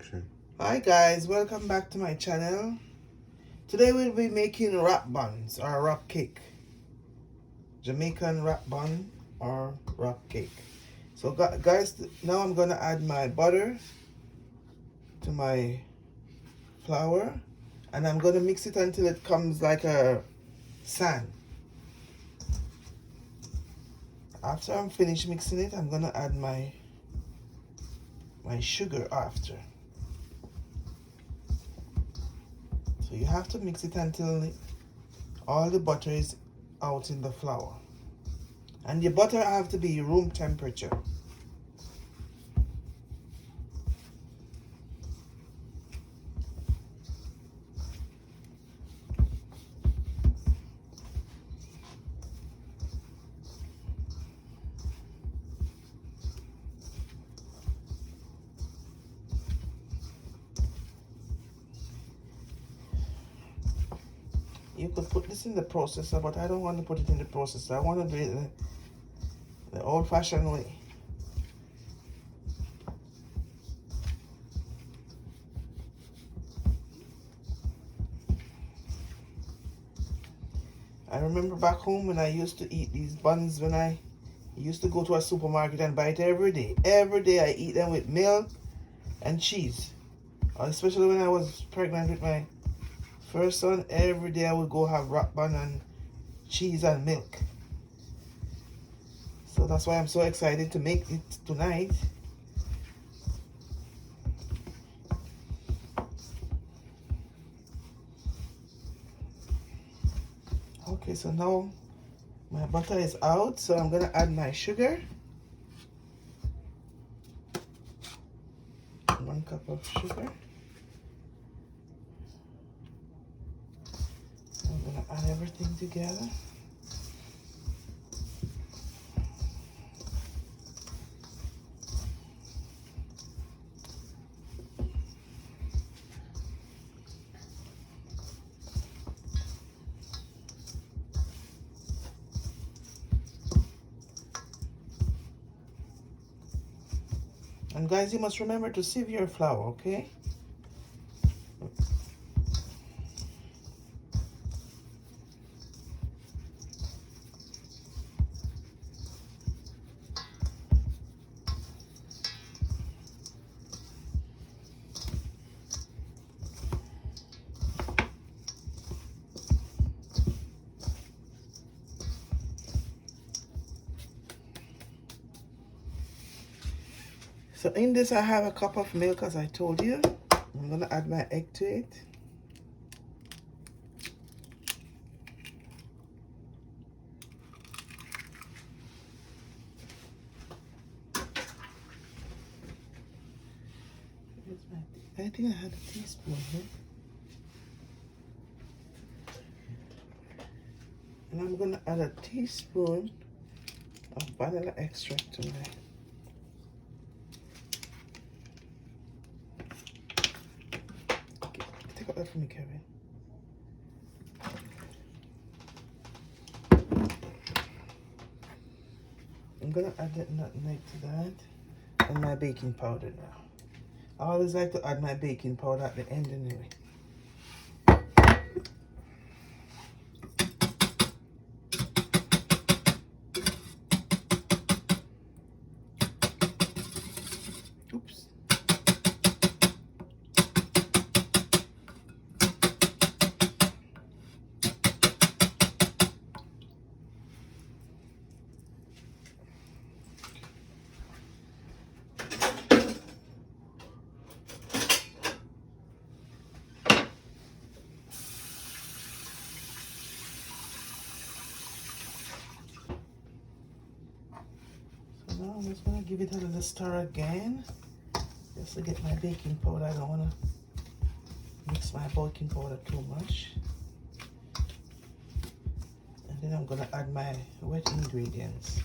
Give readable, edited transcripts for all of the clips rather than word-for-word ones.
action. Hi guys, welcome back to my channel. Today we'll be making wrap buns or wrap cake. Jamaican wrap bun or wrap cake. So guys, now I'm gonna add my butter to my flour and I'm gonna mix it until it comes like a sand. After I'm finished mixing it, I'm gonna add my sugar after. So you have to mix it until all the butter is out in the flour. And your butter have to be room temperature. You could put this in the processor, but I don't want to put it in the processor. I want to do it the old-fashioned way. I remember back home when I used to eat these buns when I used to go to a supermarket and buy it every day. Every day I eat them with milk and cheese. Especially when I was pregnant with my first son, every day I would go have wrap bun and cheese and milk. So that's why I'm so excited to make it tonight. Okay, so now my butter is out, so I'm gonna add my sugar. 1 cup of sugar. I'm gonna add everything together. And guys, you must remember to sieve your flour, okay? So in this I have a cup of milk, as I told you. I'm gonna add my egg to it. I think I had a teaspoon here. And I'm gonna add a teaspoon of vanilla extract to my. Okay, take out that for me, Kevin. I'm gonna add that nutmeg to that and my baking powder now. I always like to add my baking powder at the end anyway. Oops. Now I'm just gonna give it a little stir again, just to get my baking powder. I don't wanna mix my baking powder too much. And then I'm gonna add my wet ingredients.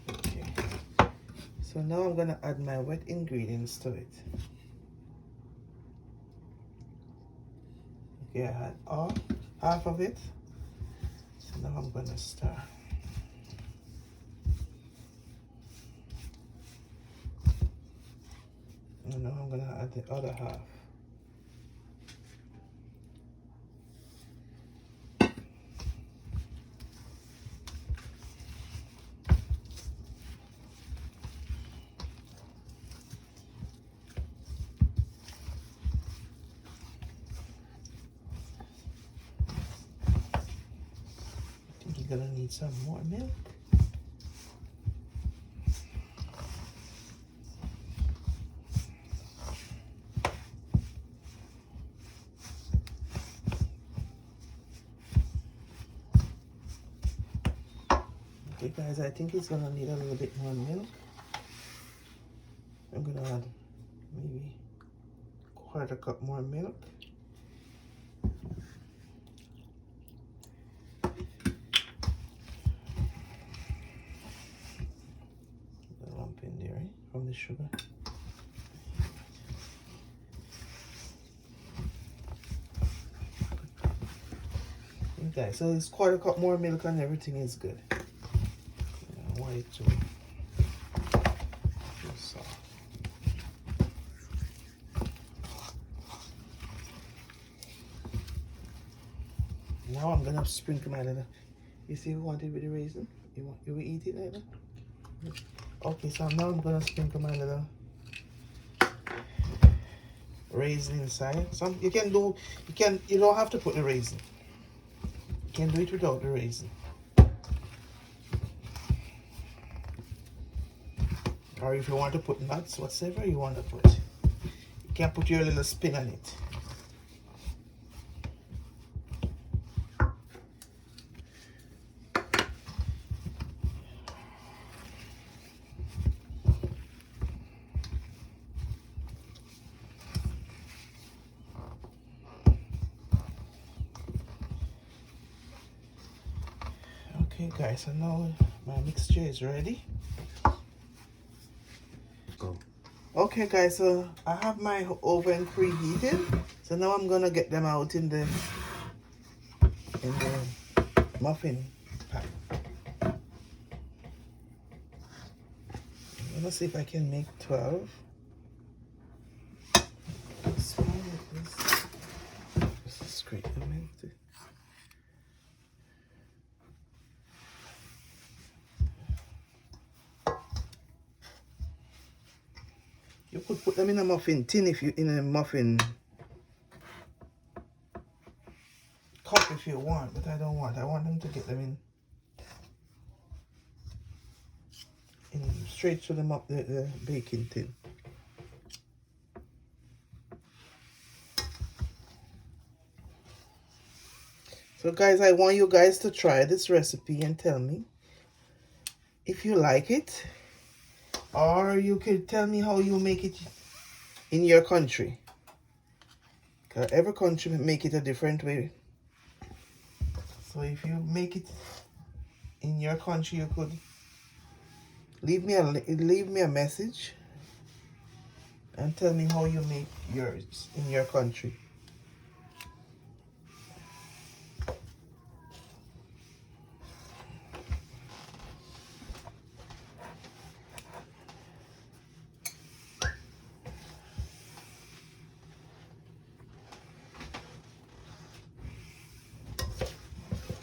Okay. So now I'm gonna add my wet ingredients to it. Okay, I had half of it. So now I'm gonna stir. And now I'm gonna add the other half. I think you're gonna need some more milk. Okay guys, I think it's gonna need a little bit more milk. I'm gonna add maybe a quarter cup more milk. A lump in there, right? From the sugar. Okay, so it's quarter cup more milk and everything is good. I want it to soft. Now I'm gonna sprinkle my little. You see, you want it with the raisin? You will eat it like that? Okay, so now I'm gonna sprinkle my little raisin inside. Some you don't have to put the raisin. You can do it without the raisin. Or if you want to put nuts, whatever you want to put. You can put your little spin on it. Okay guys, so now my mixture is ready. Okay guys, so I have my oven preheated. So now I'm gonna get them out in the muffin pan. I'm gonna see if I can make 12. This one is scrape them into. You could put them in a muffin tin if you in a muffin cup if you want, but I don't want. I want them to get them in straight to the baking tin. So guys, I want you guys to try this recipe and tell me if you like it, or you could tell me how you make it in your country. Because every country make it a different way. So if you make it in your country, you could leave me a message and tell me how you make yours in your country.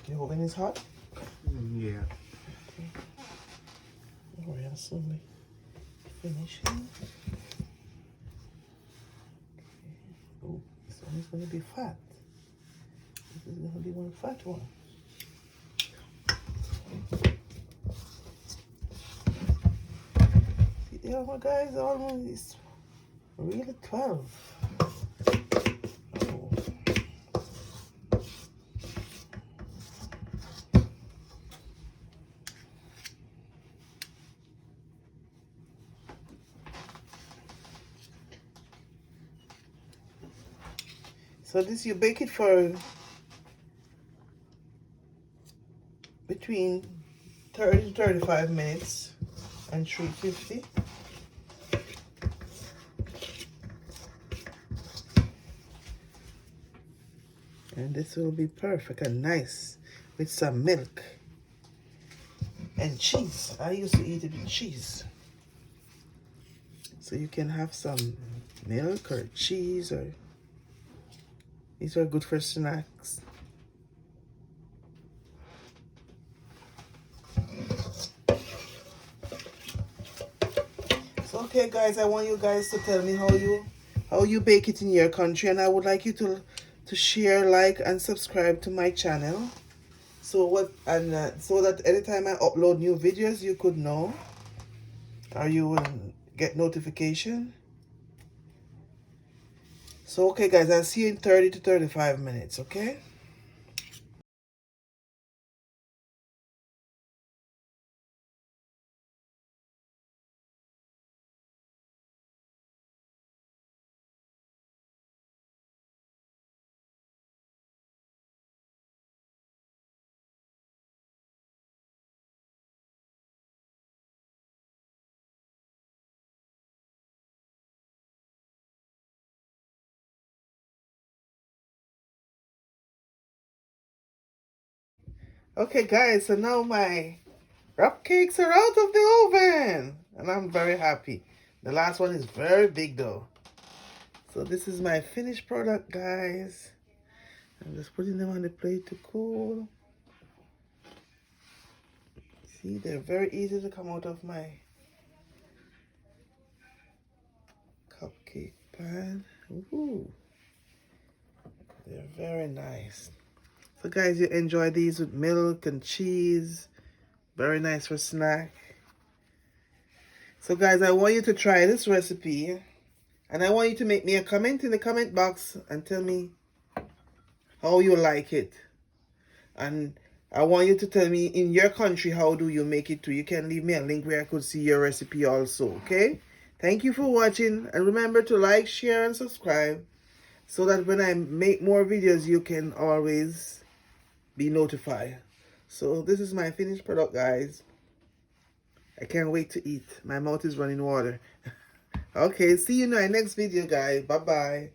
Your oven is hot? Yeah. Okay. We are soon finishing. Okay. Oh, this one is going to be fat. This is going to be one fat one. See there, my guys, almost is really 12. So this, you bake it for between 30 to 35 minutes and 350. And this will be perfect and nice with some milk and cheese. I used to eat it with cheese. So you can have some milk or cheese, or these are good for snacks. So okay guys, I want you guys to tell me how you bake it in your country, and I would like you to share, like, and subscribe to my channel. So so that anytime I upload new videos, you could know, or you will get notification. So okay guys, I'll see you in 30 to 35 minutes, okay? Okay guys, so now my wrap cakes are out of the oven, and I'm very happy. The last one is very big though. So this is my finished product, guys. I'm just putting them on the plate to cool. See, they're very easy to come out of my cupcake pan. Ooh, they're very nice. So guys, you enjoy these with milk and cheese. Very nice for snack. So guys, I want you to try this recipe, and I want you to make me a comment in the comment box and tell me how you like it. And I want you to tell me in your country, how do you make it too. You can leave me a link where I could see your recipe also, okay? Thank you for watching, and remember to like, share, and subscribe so that when I make more videos, you can always be notified. So this is my finished product, guys. I can't wait to eat. My mouth is running water. Okay, see you in my next video, guys. Bye-bye.